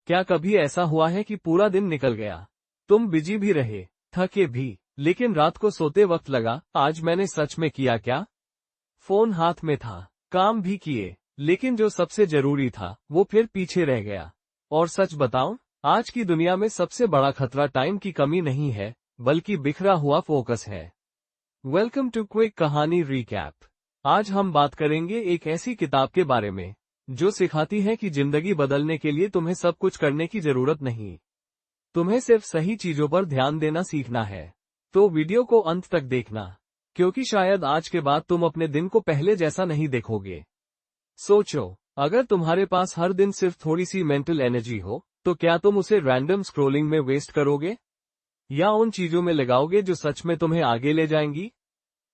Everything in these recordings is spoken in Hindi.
क्या कभी ऐसा हुआ है कि पूरा दिन निकल गया, तुम बिजी भी रहे, थके भी, लेकिन रात को सोते वक्त लगा, आज मैंने सच में किया क्या? फोन हाथ में था, काम भी किए, लेकिन जो सबसे जरूरी था वो फिर पीछे रह गया। और सच बताऊं, आज की दुनिया में सबसे बड़ा खतरा टाइम की कमी नहीं है, बल्कि बिखरा हुआ फोकस है। वेलकम टू क्विक कहानी रिकैप। आज हम बात करेंगे एक ऐसी किताब के बारे में जो सिखाती है कि जिंदगी बदलने के लिए तुम्हें सब कुछ करने की जरूरत नहीं, तुम्हें सिर्फ सही चीजों पर ध्यान देना सीखना है। तो वीडियो को अंत तक देखना, क्योंकि शायद आज के बाद तुम अपने दिन को पहले जैसा नहीं देखोगे। सोचो, अगर तुम्हारे पास हर दिन सिर्फ थोड़ी सी मेंटल एनर्जी हो, तो क्या तुम उसे रैंडम स्क्रॉलिंग में वेस्ट करोगे, या उन चीजों में लगाओगे जो सच में तुम्हें आगे ले जाएंगी?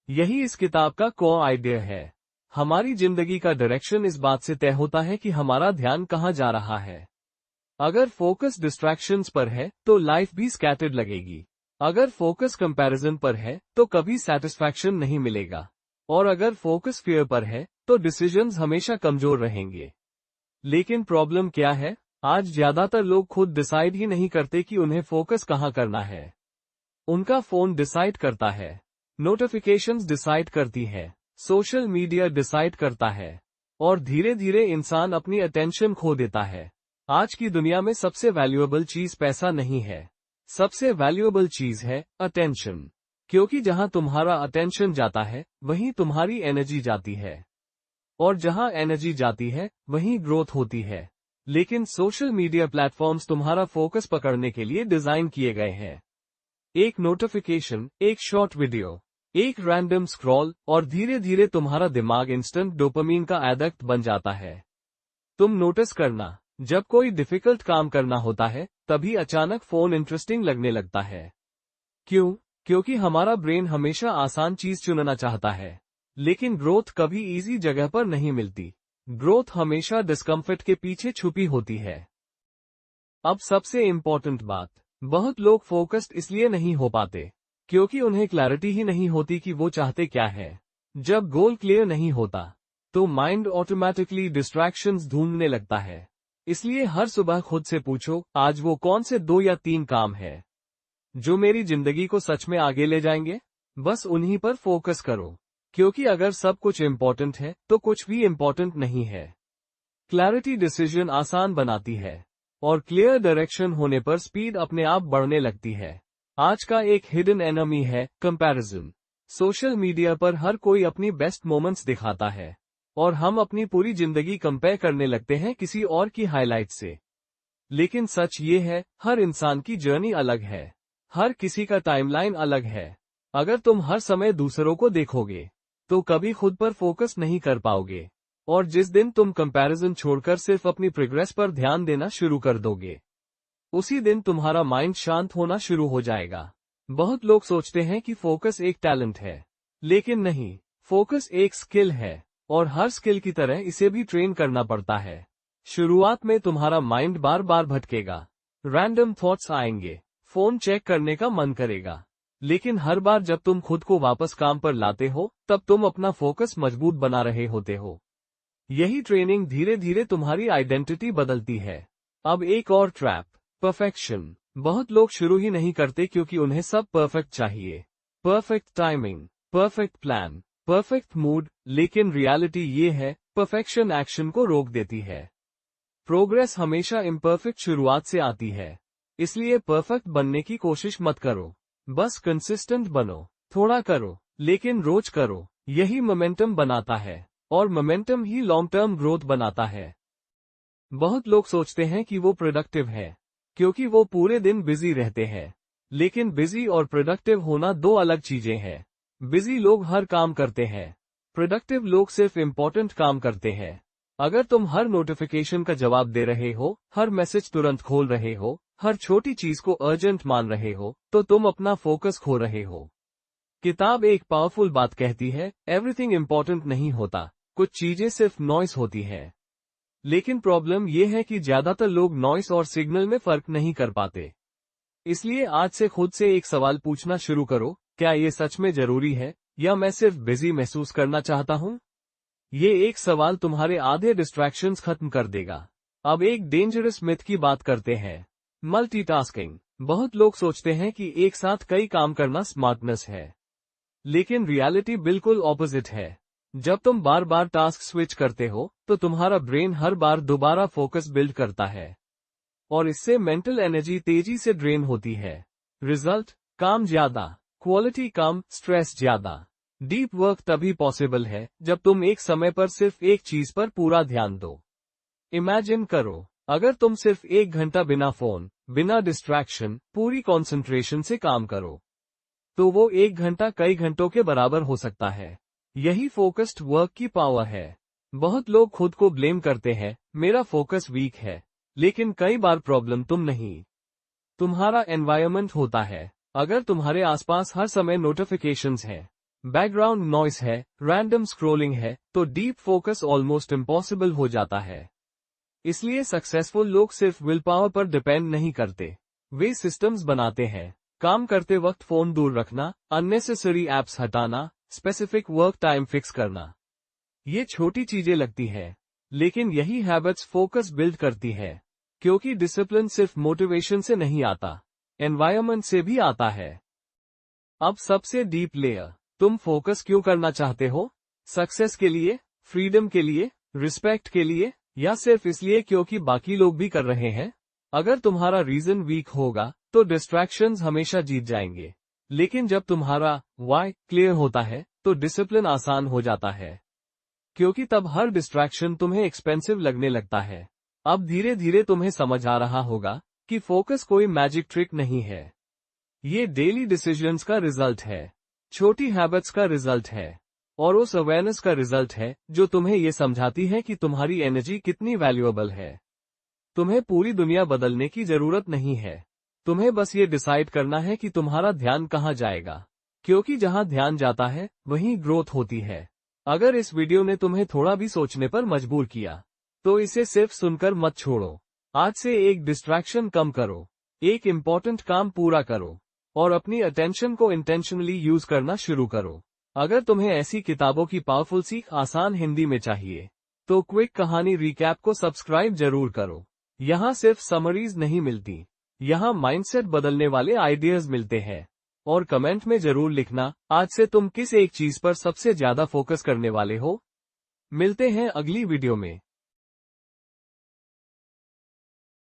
यही इस किताब का कोर आइडिया है। हमारी जिंदगी का डायरेक्शन इस बात से तय होता है कि हमारा ध्यान कहाँ जा रहा है। अगर फोकस डिस्ट्रैक्शंस पर है तो लाइफ भी स्कैटर्ड लगेगी। अगर फोकस कंपैरिजन पर है तो कभी सेटिस्फैक्शन नहीं मिलेगा। और अगर फोकस फियर पर है तो डिसीजंस हमेशा कमजोर रहेंगे। लेकिन प्रॉब्लम क्या है? आज ज्यादातर लोग खुद डिसाइड ही नहीं करते कि उन्हें फोकस कहाँ करना है। उनका फोन डिसाइड करता है, नोटिफिकेशंस डिसाइड करती है, सोशल मीडिया डिसाइड करता है, और धीरे धीरे इंसान अपनी अटेंशन खो देता है। आज की दुनिया में सबसे वैल्यूएबल चीज पैसा नहीं है, सबसे वैल्यूएबल चीज है अटेंशन। क्योंकि जहां तुम्हारा अटेंशन जाता है वहीं तुम्हारी एनर्जी जाती है, और जहां एनर्जी जाती है वहीं ग्रोथ होती है। लेकिन सोशल मीडिया प्लेटफॉर्म्स तुम्हारा फोकस पकड़ने के लिए डिजाइन किए गए हैं। एक नोटिफिकेशन, एक शॉर्ट वीडियो, एक रैंडम स्क्रॉल, और धीरे धीरे तुम्हारा दिमाग इंस्टेंट डोपामीन का एडिक्ट बन जाता है। तुम नोटिस करना, जब कोई डिफिकल्ट काम करना होता है तभी अचानक फोन इंटरेस्टिंग लगने लगता है। क्यों? क्योंकि हमारा ब्रेन हमेशा आसान चीज चुनना चाहता है, लेकिन ग्रोथ कभी इजी जगह पर नहीं मिलती। ग्रोथ हमेशा डिस्कम्फर्ट के पीछे छुपी होती है। अब सबसे इम्पोर्टेंट बात, बहुत लोग फोकस्ड इसलिए नहीं हो पाते क्योंकि उन्हें क्लैरिटी ही नहीं होती कि वो चाहते क्या है। जब गोल क्लियर नहीं होता तो माइंड ऑटोमेटिकली डिस्ट्रैक्शंस ढूंढने लगता है। इसलिए हर सुबह खुद से पूछो, आज वो कौन से 2 या 3 काम है जो मेरी जिंदगी को सच में आगे ले जाएंगे। बस उन्हीं पर फोकस करो, क्योंकि अगर सब कुछ इम्पोर्टेंट है तो कुछ भी इम्पोर्टेंट नहीं है। क्लैरिटी डिसीजन आसान बनाती है, और क्लियर डायरेक्शन होने पर स्पीड अपने आप बढ़ने लगती है। आज का एक हिडन एनिमी है कंपैरिजन। सोशल मीडिया पर हर कोई अपनी बेस्ट मोमेंट्स दिखाता है, और हम अपनी पूरी जिंदगी कंपेयर करने लगते हैं किसी और की हाइलाइट से। लेकिन सच ये है, हर इंसान की जर्नी अलग है, हर किसी का टाइमलाइन अलग है। अगर तुम हर समय दूसरों को देखोगे तो कभी खुद पर फोकस नहीं कर पाओगे, और जिस दिन तुम कंपैरिजन छोड़कर सिर्फ अपनी प्रोग्रेस पर ध्यान देना शुरू कर दोगे, उसी दिन तुम्हारा माइंड शांत होना शुरू हो जाएगा। बहुत लोग सोचते हैं कि फोकस एक टैलेंट है, लेकिन नहीं, फोकस एक स्किल है, और हर स्किल की तरह इसे भी ट्रेन करना पड़ता है। शुरुआत में तुम्हारा माइंड बार बार भटकेगा, रैंडम थॉट्स आएंगे, फोन चेक करने का मन करेगा, लेकिन हर बार जब तुम खुद को वापस काम पर लाते हो तब तुम अपना फोकस मजबूत बना रहे होते हो। यही ट्रेनिंग धीरे धीरे तुम्हारी आइडेंटिटी बदलती है। अब एक और ट्रैप, परफेक्शन। बहुत लोग शुरू ही नहीं करते क्योंकि उन्हें सब परफेक्ट चाहिए, perfect timing, perfect plan, perfect mood. लेकिन रियलिटी ये है, परफेक्शन एक्शन को रोक देती है। प्रोग्रेस हमेशा इम्परफेक्ट शुरुआत से आती है, इसलिए परफेक्ट बनने की कोशिश मत करो। बस कंसिस्टेंट बनो, थोड़ा करो, लेकिन रोज करो। यही मोमेंटम बनाता है, और मोमेंटम ही लॉन्ग टर्म ग्रोथ बनाता है। बहुत लोग सोचते हैं कि वो प्रोडक्टिव है क्योंकि वो पूरे दिन बिजी रहते हैं, लेकिन बिजी और प्रोडक्टिव होना 2 अलग चीजें हैं। बिजी लोग हर काम करते हैं, प्रोडक्टिव लोग सिर्फ इम्पोर्टेंट काम करते हैं। अगर तुम हर नोटिफिकेशन का जवाब दे रहे हो, हर मैसेज तुरंत खोल रहे हो, हर छोटी चीज को अर्जेंट मान रहे हो, तो तुम अपना फोकस खो रहे हो। किताब एक पावरफुल बात कहती है, एवरीथिंग इम्पोर्टेंट नहीं होता, कुछ चीजें सिर्फ नॉइस होती है। लेकिन प्रॉब्लम यह है कि ज्यादातर लोग नॉइस और सिग्नल में फर्क नहीं कर पाते। इसलिए आज से खुद से एक सवाल पूछना शुरू करो, क्या ये सच में जरूरी है, या मैं सिर्फ बिजी महसूस करना चाहता हूँ? ये एक सवाल तुम्हारे आधे डिस्ट्रैक्शंस खत्म कर देगा। अब एक डेंजरस मिथ की बात करते हैं, मल्टीटास्किंग। बहुत लोग सोचते हैं कि एक साथ कई काम करना स्मार्टनेस है, लेकिन रियलिटी बिल्कुल ऑपोजिट है। जब तुम बार बार टास्क स्विच करते हो तो तुम्हारा ब्रेन हर बार दोबारा फोकस बिल्ड करता है, और इससे मेंटल एनर्जी तेजी से ड्रेन होती है। रिजल्ट, काम ज्यादा, क्वालिटी कम, स्ट्रेस ज्यादा। डीप वर्क तभी पॉसिबल है जब तुम एक समय पर सिर्फ एक चीज पर पूरा ध्यान दो। इमेजिन करो, अगर तुम सिर्फ 1 घंटा बिना फोन, बिना डिस्ट्रैक्शन, पूरी कंसंट्रेशन से काम करो, तो वो 1 घंटा कई घंटों के बराबर हो सकता है। यही फोकस्ड वर्क की पावर है। बहुत लोग खुद को ब्लेम करते हैं, मेरा फोकस वीक है, लेकिन कई बार प्रॉब्लम तुम नहीं, तुम्हारा एनवायरनमेंट होता है। अगर तुम्हारे आसपास हर समय नोटिफिकेशंस हैं, बैकग्राउंड नॉइस है, रैंडम स्क्रॉलिंग है, तो डीप फोकस ऑलमोस्ट इम्पॉसिबल हो जाता है। इसलिए सक्सेसफुल लोग सिर्फ विल पावर पर डिपेंड नहीं करते, वे सिस्टम्स बनाते हैं। काम करते वक्त फोन दूर रखना, अननेसेसरी एप्स हटाना, स्पेसिफिक वर्क टाइम फिक्स करना। ये छोटी चीजें लगती है, लेकिन यही हैबिट्स फोकस बिल्ड करती है। क्योंकि डिसिप्लिन सिर्फ मोटिवेशन से नहीं आता, एनवायरनमेंट से भी आता है। अब सबसे डीप लेयर, तुम फोकस क्यों करना चाहते हो? सक्सेस के लिए, फ्रीडम के लिए, रिस्पेक्ट के लिए, या सिर्फ इसलिए क्योंकि बाकी लोग भी कर रहे हैं? अगर तुम्हारा रीजन वीक होगा तो डिस्ट्रैक्शंस हमेशा जीत जाएंगे। लेकिन जब तुम्हारा वाई क्लियर होता है तो डिसिप्लिन आसान हो जाता है, क्योंकि तब हर डिस्ट्रैक्शन तुम्हें एक्सपेंसिव लगने लगता है। अब धीरे धीरे तुम्हें समझ आ रहा होगा कि फोकस कोई मैजिक ट्रिक नहीं है, ये डेली डिसीजंस का रिजल्ट है, छोटी हैबिट्स का रिजल्ट है, और उस अवेयरनेस का रिजल्ट है जो तुम्हें ये समझाती है कि तुम्हारी एनर्जी कितनी वैल्यूएबल है। तुम्हें पूरी दुनिया बदलने की जरूरत नहीं है, तुम्हें बस ये डिसाइड करना है कि तुम्हारा ध्यान कहाँ जाएगा, क्योंकि जहाँ ध्यान जाता है वहीं ग्रोथ होती है। अगर इस वीडियो ने तुम्हें थोड़ा भी सोचने पर मजबूर किया, तो इसे सिर्फ सुनकर मत छोड़ो। आज से एक डिस्ट्रैक्शन कम करो, एक इम्पोर्टेंट काम पूरा करो, और अपनी अटेंशन को इंटेंशनली यूज करना शुरू करो। अगर तुम्हें ऐसी किताबों की पावरफुल सीख आसान हिंदी में चाहिए, तो क्विक कहानी रिकैप को सब्सक्राइब जरूर करो। यहाँ सिर्फ समरीज नहीं मिलती, यहाँ माइंडसेट बदलने वाले आइडियाज मिलते हैं। और कमेंट में जरूर लिखना, आज से तुम किस एक चीज पर सबसे ज्यादा फोकस करने वाले हो। मिलते हैं अगली वीडियो में।